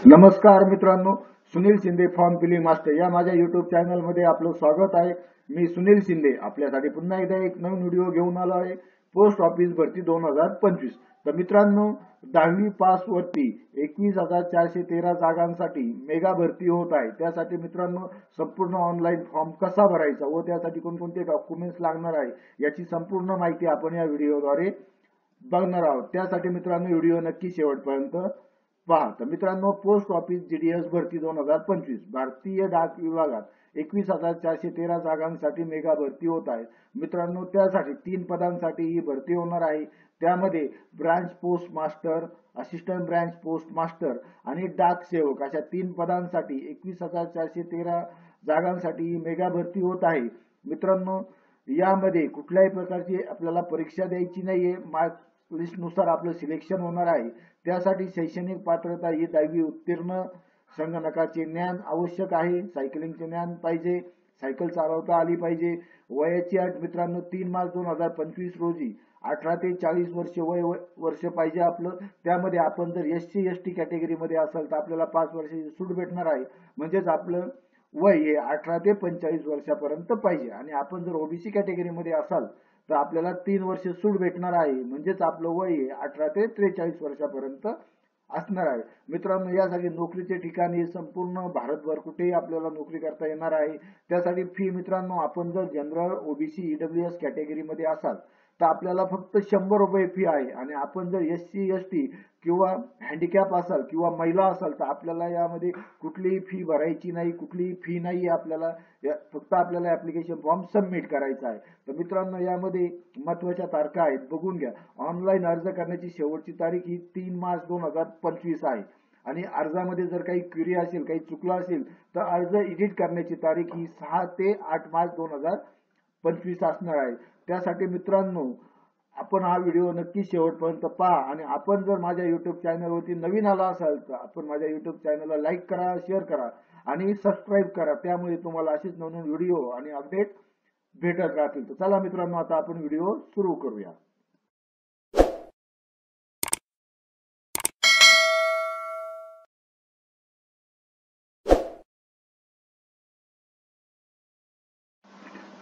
नमस्कार मित्रांनो, Sunil Shinde form filling master या माझ्या YouTube चॅनल मध्ये आपलं स्वागत आहे। मी सुनील शिंदे आपल्यासाठी पुन्हा एकदा एक नवीन व्हिडिओ घेऊन आलो आहे। पोस्ट ऑफिस भरती 2025। तर मित्रांनो, 10वी पास वरती 21,413 जागांसाठी मेगा भरती होत आहे। त्यासाठी मित्रांनो संपूर्ण ऑनलाईन फॉर्म कसा भरायचा व त्यासाठी कोणकोणते डॉक्युमेंट्स लागणार आहे याची संपूर्ण माहिती आपण या व्हिडिओद्वारे बघणार आहोत। त्यासाठी मित्रांनो व्हिडिओ नक्की शेवटपर्यंत पहा। तर मित्रांनो, पोस्ट ऑफिस जीडीएस भरती 2025 भारतीय डाक विभागात 21,413 जागांसाठी मेगा भरती होत आहे। मित्रांनो, त्यासाठी 3 पदांसाठी ही भरती होणार आहे। त्यामध्ये branch post master, assistant branch post master आणि डाक सेवक अशा 3 पदांसाठी 21,413 जागांसाठी ही मेगा भरती होत आहे। मित्रांनो, यामध्ये कुठल्याही प्रकारची आपल्याला परीक्षा द्यायची नाहीये। मार्क लिस्ट नुसार आपलं सिलेक्शन होणार आहे। त्यासाठी शैक्षणिक पात्रता ही 10वी उत्तीर्ण, संगणकाचे ज्ञान आवश्यक आहे, सायकलिंगचे ज्ञान पाहिजे, सायकल चालवता आली पाहिजे। वयाची अट मित्रांनो 3 मार्च 2025 रोजी 18 ते 40 वर्ष पाहिजे आपलं। त्यामध्ये आपण जर SC ST कॅटेगरीमध्ये असाल तर आपल्याला 5 वर्षाची सूट भेटणार आहे। म्हणजेच आपलं वय हे 18 ते 45 वर्षापर्यंत पाहिजे। आणि आपण जर ओबीसी कॅटेगरीमध्ये असाल तर आपल्याला 3 वर्ष सूट भेटणार आहे। म्हणजेच आपलं वय हे 18 ते 43 वर्षापर्यंत असणार आहे। मित्रांनो, यासाठी नोकरीचे ठिकाण हे संपूर्ण भारतभर कुठेही आपल्याला नोकरी करता येणार आहे। त्यासाठी फी मित्रांनो, आपण जर जनरल, ओबीसी, ईडब्ल्यूएस कॅटेगरीमध्ये असाल तर आपल्याला फक्त 100 रुपये फी आहे। आणि आपण जर SC ST किंवा हँडिकॅप असाल किंवा महिला असाल तर आपल्याला यामध्ये कुठलीही फी भरायची नाही, कुठलीही फी नाही आपल्याला। फक्त आपल्याला ऍप्लिकेशन फॉर्म सबमिट करायचा आहे। तर मित्रांनो, यामध्ये महत्त्वाच्या तारखा आहेत, बघून घ्या। ऑनलाईन अर्ज करण्याची शेवटची तारीख ही 3 मार्च 2025 आहे। आणि अर्जामध्ये जर काही क्वेरी असेल, काही चुकलं असेल तर अर्ज एडिट करण्याची तारीख ही 6 ते 8 मार्च 2025 असणार आहे। त्यासाठी मित्रांनो, आपण हा व्हिडिओ नक्की शेवटपर्यंत पहा। आणि आपण जर माझ्या YouTube चॅनलवरती नवीन आला असाल तर आपण माझ्या YouTube चॅनलला लाईक करा, शेअर करा आणि सबस्क्राईब करा। त्यामुळे तुम्हाला असेच नवीन व्हिडिओ आणि अपडेट भेटत राहतील। तर चला मित्रांनो, आता आपण व्हिडिओ सुरू करूया।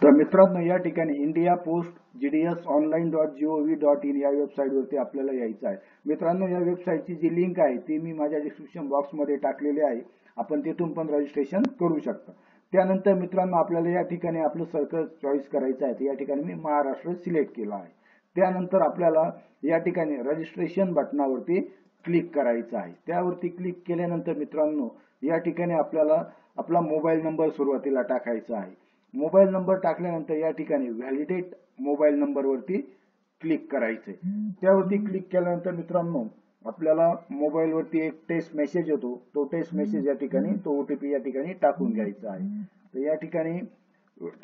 तर मित्रांनो, या ठिकाणी इंडिया पोस्ट GDS online.gov.in या वेबसाईटवरती आपल्याला यायचं आहे। मित्रांनो, या वेबसाईटची जी लिंक आहे ती मी माझ्या डिस्क्रिप्शन बॉक्समध्ये टाकलेली आहे। आपण तिथून पण रजिस्ट्रेशन करू शकता। त्यानंतर मित्रांनो, आपल्याला या ठिकाणी आपलं सर्कल चॉईस करायचं आहे। तर या ठिकाणी मी महाराष्ट्र सिलेक्ट केला आहे। त्यानंतर आपल्याला या ठिकाणी रजिस्ट्रेशन बटनावरती क्लिक करायचं आहे। त्यावरती क्लिक केल्यानंतर मित्रांनो, या ठिकाणी आपल्याला आपला मोबाईल नंबर सुरुवातीला टाकायचा आहे। मोबाईल नंबर टाकल्यानंतर या ठिकाणी व्हॅलिडेट मोबाईल नंबर वरती क्लिक करायचंय। त्यावरती क्लिक केल्यानंतर मित्रांनो, आपल्याला मोबाईल वरती एक टेक्स्ट मेसेज येतो। तो टेक्स्ट मेसेज या ठिकाणी, तो OTP या ठिकाणी टाकून घ्यायचा आहे। तर या ठिकाणी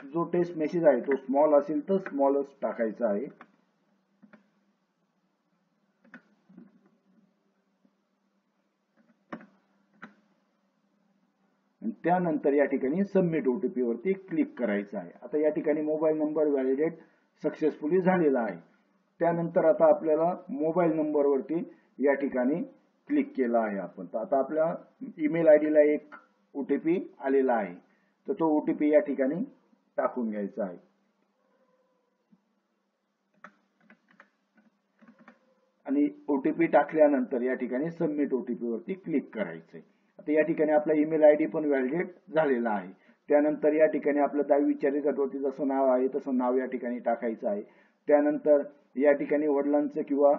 जो टेक्स्ट मेसेज आहे तो स्मॉल असेल तर स्मॉलच टाकायचा आहे। त्यानंतर या ठिकाणी सबमिट OTP वरती क्लिक करायचं आहे। आता या ठिकाणी मोबाईल नंबर व्हॅलिडेट सक्सेसफुली झालेला आहे। त्यानंतर आता आपल्याला मोबाईल नंबर वरती या ठिकाणी क्लिक केला आहे आपण। तर आता आपल्या ईमेल आयडी ला एक OTP आलेला आहे। तर तो OTP या ठिकाणी टाकून घ्यायचा आहे। आणि OTP टाकल्यानंतर या ठिकाणी सबमिट OTP वरती क्लिक करायचंय। आता या ठिकाणी आपला ईमेल आयडी पण व्हॅलिडेट झालेला आहे। त्यानंतर या ठिकाणी आपलं 10वीच्या रिझल्टवरती जसं नाव आहे तसं नाव या ठिकाणी टाकायचं आहे। त्यानंतर या ठिकाणी वडिलांचं किंवा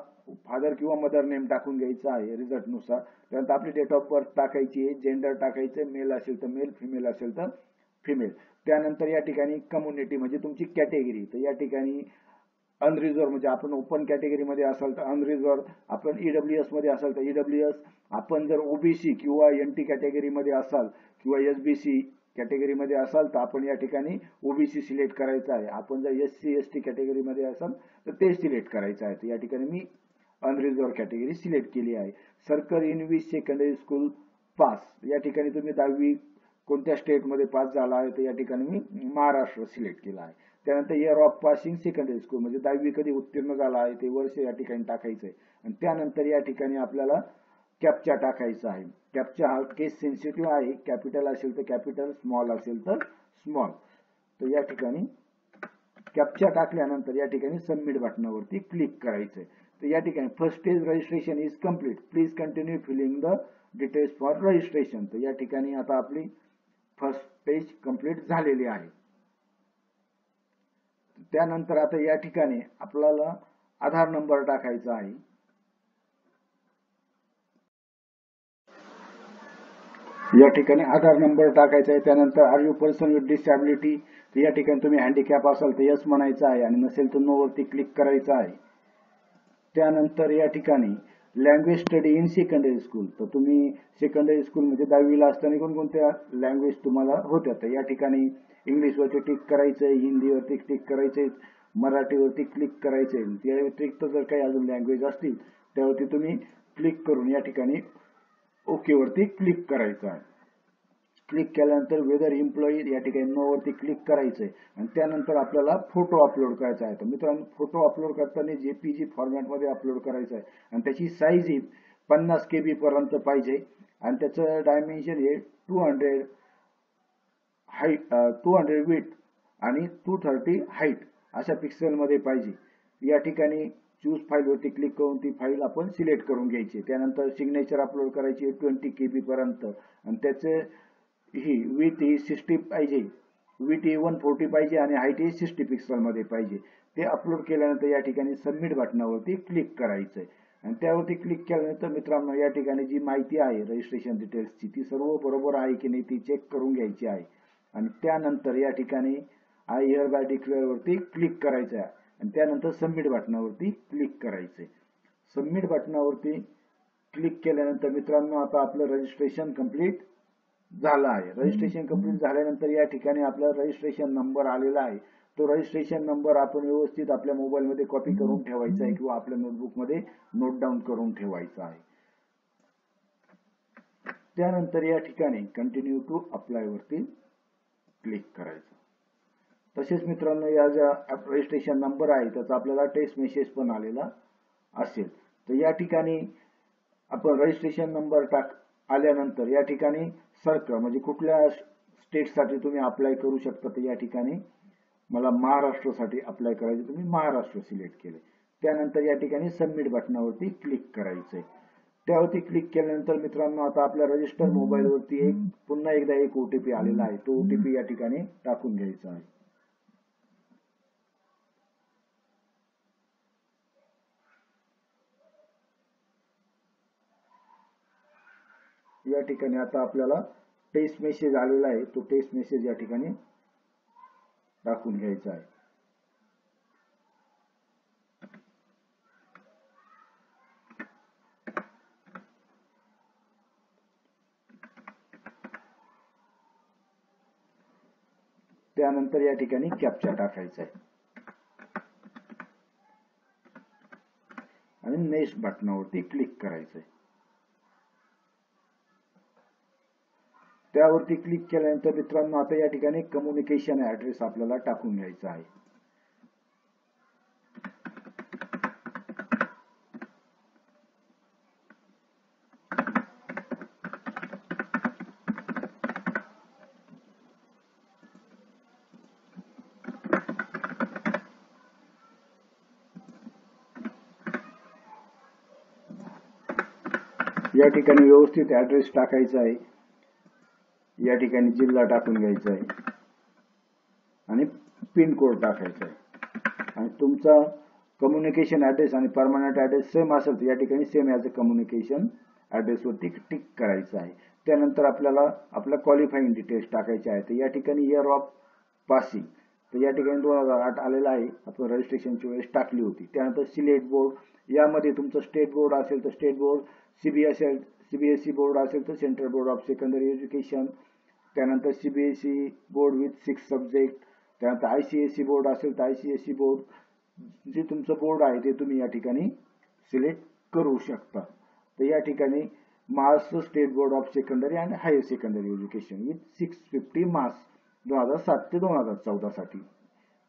फादर किंवा मदर नेम टाकून घ्यायचं आहे रिझल्ट नुसार। त्यानंतर आपली डेट ऑफ बर्थ टाकायची आहे, जेंडर टाकायचं, मेल असेल तर मेल, फिमेल असेल तर फिमेल। त्यानंतर या ठिकाणी कम्युनिटी म्हणजे तुमची कॅटेगरी, तर या ठिकाणी अनरिझर्व म्हणजे आपण ओपन कॅटेगरीमध्ये असाल तर अनरिझर्व, आपण ईडब्ल्यूएस मध्ये असाल तर ईडब्ल्यूएस, आपण जर ओबीसी किंवा NT कॅटेगरीमध्ये असाल किंवा SBC कॅटेगरीमध्ये असाल तर आपण या ठिकाणी ओबीसी सिलेक्ट करायचं आहे। आपण जर SC ST कॅटेगरीमध्ये असाल तर ते सिलेक्ट करायचं आहे। तर या ठिकाणी मी अनरिझर्व कॅटेगरी सिलेक्ट केली आहे। Circle English secondary school pass, या ठिकाणी तुम्ही 10वी कोणत्या स्टेट मध्ये पास झाला आहे तर या ठिकाणी मी महाराष्ट्र सिलेक्ट केला आहे। त्यानंतर year of passing secondary school म्हणजे 10वी कधी उत्तीर्ण झाला आहे ते वर्ष या ठिकाणी टाकायचंय। आणि त्यानंतर या ठिकाणी आपल्याला कॅप्चा टाकायचा आहे. कॅप्चा हा केस सेन्सिटिव्ह आहे. कॅपिटल असेल तर कॅपिटल, स्मॉल असेल तर स्मॉल. तर या ठिकाणी कॅप्चा टाकल्यानंतर या ठिकाणी सबमिट बटनावरती क्लिक करायचं आहे. तर या ठिकाणी first stage registration is complete, please continue filling the details for registration. तर या ठिकाणी आता आपली फर्स्ट पेज कंप्लीट झालेली आहे. त्यानंतर आता या ठिकाणी आपल्याला आधार नंबर टाकायचा आहे. या ठिकाणी आधार नंबर टाकायचा आहे. त्यानंतर are you person with disability, तर या ठिकाणी तुम्ही हँडिकॅप असाल तर यस म्हणायचं आहे आणि नसेल तर नो वरती क्लिक करायचं आहे. त्यानंतर या ठिकाणी language study in secondary school, तर तुम्ही सेकंडरी स्कूल म्हणजे 10वीला असताना कोणकोणत्या लँग्वेज तुम्हाला होत्या, तर या ठिकाणी इंग्लिशवरती टिक करायचंय, हिंदीवरती टिक करायचंय, मराठीवरती क्लिक करायचंय. या व्यतिरिक्त जर काही अजून लँग्वेज असतील त्यावरती तुम्ही क्लिक करून या ठिकाणी ओके वरती क्लिक करायचं आहे. क्लिक केल्यानंतर वेदर एम्प्लॉई या ठिकाणी नो वरती क्लिक करायचंय आणि त्यानंतर आपल्याला फोटो अपलोड करायचा आहे. तर मित्रांनो, फोटो अपलोड करताना जेपीजी फॉर्मॅट मध्ये अपलोड करायचा आहे आणि त्याची साईज ही 50 KB पर्यंत पाहिजे आणि त्याचं डायमेन्शन हे 200 विड्थ आणि 230 हाईट अशा पिक्सल मध्ये पाहिजे. या ठिकाणी चूज फाईल वरती क्लिक करून ती फाईल आपण सिलेक्ट करून घ्यायची. त्यानंतर सिग्नेचर अपलोड करायची 20 KB पर्यंत आणि त्याचे ही विथ ही 60 पाहिजे, विथ ही 140 पाहिजे आणि हाईट ही 60 पिक्सल मध्ये पाहिजे. ते अपलोड केल्यानंतर या ठिकाणी सबमिट बटनावरती क्लिक करायचंय आणि त्यावरती क्लिक केल्यानंतर मित्रांनो या ठिकाणी जी माहिती आहे रजिस्ट्रेशन डिटेल्सची ती सर्व बरोबर आहे की नाही ती चेक करून घ्यायची आहे आणि त्यानंतर या ठिकाणी आय हिअर बाय डिक्लेअर वरती क्लिक करायचं आहे आणि त्यानंतर सबमिट बटनावरती क्लिक करायचंय. सबमिट बटनावरती क्लिक केल्यानंतर मित्रांनो आता आपलं रजिस्ट्रेशन कंप्लीट झालं आहे. रजिस्ट्रेशन कंप्लीट झाल्यानंतर या ठिकाणी आपला रजिस्ट्रेशन नंबर आलेला आहे. तो रजिस्ट्रेशन नंबर आपण व्यवस्थित आपल्या मोबाईल मध्ये कॉपी करून ठेवायचा आहे किंवा आपल्या नोटबुक मध्ये नोट डाऊन करून ठेवायचा आहे. त्यानंतर या ठिकाणी कंटिन्यू टू अप्लाय वरती क्लिक करायचं. तसेच मित्रांनो या ज्या रजिस्ट्रेशन नंबर आहे त्याचा आपल्याला टेक्स्ट मेसेज पण आलेला असेल. तर या ठिकाणी आपण रजिस्ट्रेशन नंबर आल्यानंतर या ठिकाणी सर्कल म्हणजे कुठल्या स्टेटसाठी तुम्ही अप्लाय करू शकता. तर या ठिकाणी मला महाराष्ट्रासाठी अप्लाय करायचे, तुम्ही महाराष्ट्र सिलेक्ट केले. त्यानंतर या ठिकाणी सबमिट बटनावरती क्लिक करायचंय. त्यावरती क्लिक केल्यानंतर मित्रांनो आता आपल्या रजिस्टर मोबाईल वरती पुन्हा एकदा एक OTP आलेला आहे. तो OTP या ठिकाणी टाकून घ्यायचा आहे. या ठिकाणी आता आपल्याला टेक्स्ट मेसेज आलेला आहे. तो टेक्स्ट मेसेज या ठिकाणी टाकून घ्यायचा आहे. त्यानंतर या ठिकाणी कॅप्चा टाकायचा आहे आणि नेक्स्ट बटनावरती क्लिक करायचंय. त्यावरती क्लिक केल्यानंतर मित्रांनो आता या ठिकाणी कम्युनिकेशन ऍड्रेस आपल्याला टाकून घ्यायचा आहे. या ठिकाणी व्यवस्थित ऍड्रेस टाकायचा आहे. या ठिकाणी जिल्हा टाकून घ्यायचा आहे आणि पिन कोड टाकायचा आहे आणि तुमचा कम्युनिकेशन ऍड्रेस आणि परमनंट ऍड्रेस सेम असेल तर या ठिकाणी same as a communication address वरती टिक करायचं आहे. त्यानंतर आपल्याला आपला क्वालिफाईंग डिटेल्स टाकायचे आहे. तर या ठिकाणी इयर ऑफ पासिंग, तर या ठिकाणी 2008 आलेला आहे. आपण रजिस्ट्रेशनची वेळेस टाकली होती. त्यानंतर सिलेक्ट बोर्ड, यामध्ये तुमचं स्टेट बोर्ड असेल तर स्टेट बोर्ड, सीबीएसई बोर्ड असेल तर central board of secondary education, त्यानंतर सीबीएसई बोर्ड विथ 6 सब्जेक्ट, त्यानंतर आयसीएसई बोर्ड असेल तर आयसीएसई बोर्ड, जे तुमचं बोर्ड आहे ते तुम्ही या ठिकाणी सिलेक्ट करू शकता. तर या ठिकाणी Maharashtra state board of secondary and higher secondary education with 650 marks 2007 ते 2014 साठी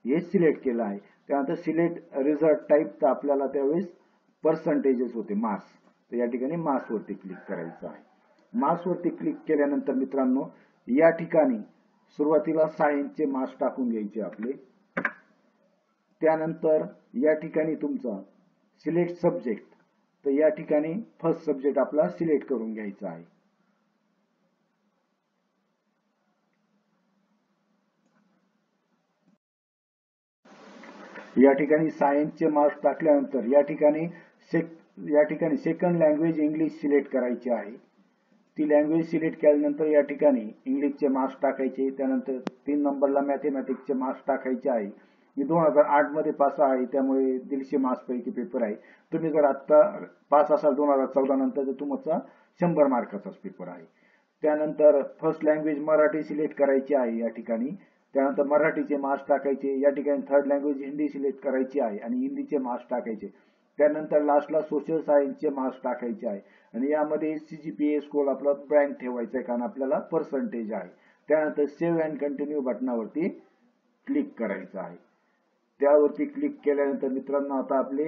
हे सिलेक्ट केलं आहे. त्यानंतर सिलेक्ट रिझल्ट टाईप, तर आपल्याला त्यावेळेस पर्सेंटेजेस होते मार्क्स, तर या ठिकाणी मार्क्स वरती क्लिक करायचं आहे. मार्क्स वरती क्लिक केल्यानंतर मित्रांनो या ठिकाणी सुरुवातीला सायन्सचे मार्क्स टाकून घ्यायचे आपले. त्यानंतर या ठिकाणी तुमचा सिलेक्ट सब्जेक्ट, तर या ठिकाणी फर्स्ट सब्जेक्ट आपला सिलेक्ट करून घ्यायचा आहे. या ठिकाणी सायन्सचे मार्क्स टाकल्यानंतर या ठिकाणी सेकंड लँग्वेज इंग्लिश सिलेक्ट करायची आहे. ती लँग्वेज सिलेक्ट केल्यानंतर या ठिकाणी इंग्लिशचे मार्क्स टाकायचे. त्यानंतर 3 नंबरला मॅथमॅटिक्सचे मार्क्स टाकायचे आहे. मी 2008 मध्ये पास आहे, त्यामुळे 150 मार्क्स पैकी पेपर आहे. तुम्ही जर आता पास असाल 2014 नंतर तर तुमचा 100 मार्काचाच पेपर आहे. त्यानंतर फर्स्ट लँग्वेज मराठी सिलेक्ट करायची आहे या ठिकाणी. त्यानंतर मराठीचे मार्क्स टाकायचे. या ठिकाणी थर्ड लँग्वेज हिंदी सिलेक्ट करायची आहे आणि हिंदीचे मार्क्स टाकायचे. त्यानंतर लास्टला सोशल सायन्सचे मार्क्स टाकायचे आहे आणि यामध्ये CGPA स्कोर आपला ब्लँक ठेवायचा आहे कारण आपल्याला पर्सेंटेज आहे. त्यानंतर सेव्ह अँड कंटिन्यू बटनावरती क्लिक करायचं आहे. त्यावरती क्लिक केल्यानंतर मित्रांनो आता आपले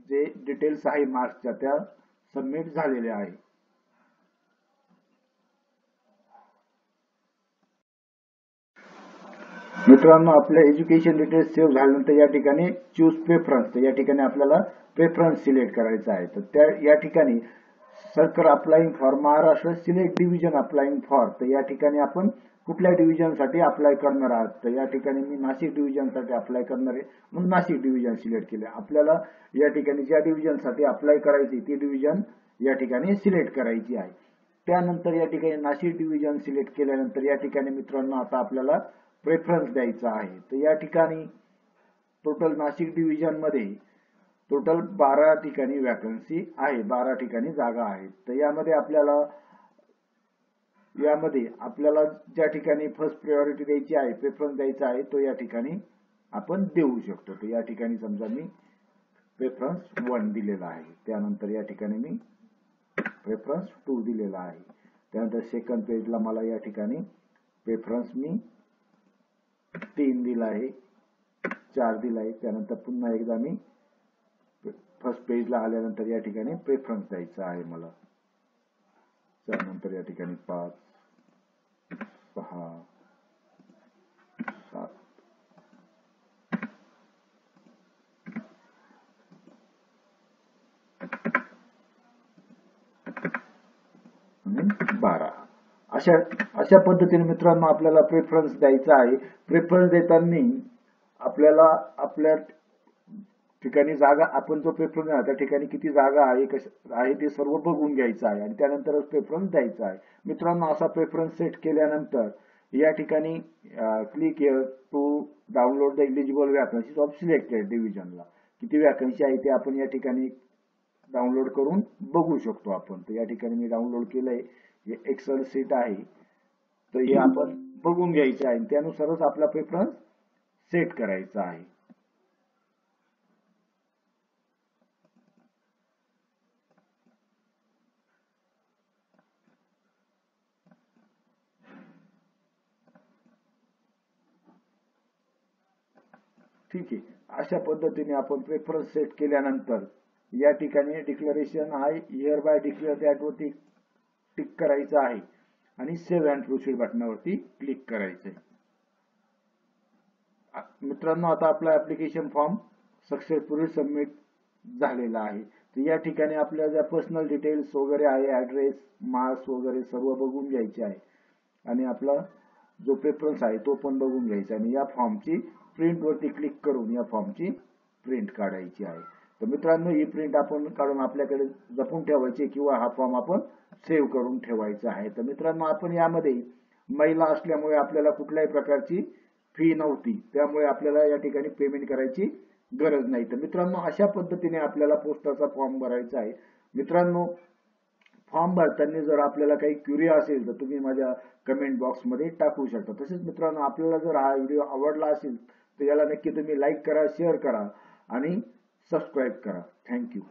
जे डिटेल्स आहे मार्क्सच्या त्या सबमिट झालेल्या आहे. मित्रांनो आपल्या एज्युकेशन डिटेल्स सेव्ह झाल्यानंतर या ठिकाणी चूज प्रेफरन्स, तर या ठिकाणी आपल्याला प्रेफरन्स सिलेक्ट करायचा आहे. तर त्या या ठिकाणी circle applying for Maharashtra select division applying for, तर या ठिकाणी आपण कुठल्या डिव्हिजन साठी अप्लाय करणार आहात. तर या ठिकाणी मी नाशिक डिव्हिजन साठी अप्लाय करणार आहे म्हणून नाशिक डिव्हिजन सिलेक्ट केले. आपल्याला या ठिकाणी ज्या डिव्हिजन साठी अप्लाय करायची ती डिव्हिजन या ठिकाणी सिलेक्ट करायची आहे. त्यानंतर या ठिकाणी नाशिक डिव्हिजन सिलेक्ट केल्यानंतर या ठिकाणी मित्रांनो आता आपल्याला प्रेफरन्स द्यायचा आहे. तर या ठिकाणी टोटल नाशिक डिव्हिजन मध्ये टोटल 12 ठिकाणी वॅकन्सी आहे, 12 ठिकाणी जागा आहेत. तर यामध्ये आपल्याला ज्या ठिकाणी फर्स्ट प्रायोरिटी द्यायची आहे, प्रेफरन्स द्यायचा आहे, तो या ठिकाणी आपण देऊ शकतो. तर या ठिकाणी समजा मी प्रेफरन्स 1 दिलेला आहे. त्यानंतर या ठिकाणी मी प्रेफरन्स 2 दिलेला आहे. त्यानंतर सेकंड पेजला मला या ठिकाणी प्रेफरन्स मी 3 दिला आहे, 4 दिला आहे. त्यानंतर पुन्हा एकदा मी फर्स्ट पेजला आल्यानंतर या ठिकाणी प्रेफरन्स द्यायचा आहे मला. त्यानंतर या ठिकाणी 5, 6, 7, 12 अशा पद्धतीने मित्रांनो आपल्याला प्रेफरन्स द्यायचा आहे. प्रेफरन्स देताना आपल्याला आपल्या ठिकाणी जागा, आपण जो प्रेफरन्स आहे त्या ठिकाणी किती जागा आहे ते सर्व बघून घ्यायचं आहे आणि त्यानंतरच प्रेफरन्स द्यायचा आहे. मित्रांनो असा प्रेफरन्स सेट केल्यानंतर या ठिकाणी click here to download the eligible vacancies of selected डिव्हिजनला किती वॅकन्सी आहे ते आपण या ठिकाणी डाउनलोड करून बघू शकतो आपण. तर या ठिकाणी मी डाउनलोड केलंय, हे एक्सेल शीट आहे. तर हे आपण बघून घ्यायचं आहे, त्यानुसारच आपला प्रेफरन्स सेट करायचा आहे. ठीक आहे, अशा पद्धतीने आपण प्रेफरन्स सेट केल्यानंतर या ठिकाणी डिक्लेरेशन आहे हिअर बाय डिक्लेअर दॅट वरती टिक करायचं आहे आणि सेव्ह अँड प्रोसीड बटनावरती क्लिक करायचंय. मित्रांनो आता आपला ऍप्लिकेशन फॉर्म सक्सेसफुली सबमिट झालेला आहे. तर या ठिकाणी आपल्या ज्या पर्सनल डिटेल्स वगैरे आहे, ऍड्रेस, मार्क्स वगैरे सर्व बघून घ्यायचे आहे आणि आपला जो प्रेफरन्स आहे तो पण बघून घ्यायचा आणि या फॉर्मची प्रिंट वरती क्लिक करून या फॉर्मची प्रिंट काढायची आहे. तर मित्रांनो ही प्रिंट आपण काढून आपल्याकडे जपून ठेवायची किंवा हा फॉर्म आपण सेव्ह करून ठेवायचा आहे. तर मित्रांनो आपण यामध्ये महिला असल्यामुळे आपल्याला कुठल्याही प्रकारची फी नव्हती, त्यामुळे आपल्याला या ठिकाणी पेमेंट करायची गरज नाही. तर मित्रांनो अशा पद्धतीने आपल्याला पोस्टाचा फॉर्म भरायचा आहे. मित्रांनो फॉर्म भरताना जर आपल्याला काही क्युरी असेल तर तुम्ही माझ्या कमेंट बॉक्समध्ये टाकू शकता. तसेच मित्रांनो आपल्याला जर हा व्हिडिओ आवडला असेल तर याला नक्की तुम्ही लाईक करा, शेअर करा आणि सबस्क्राईब करा. थँक्यू.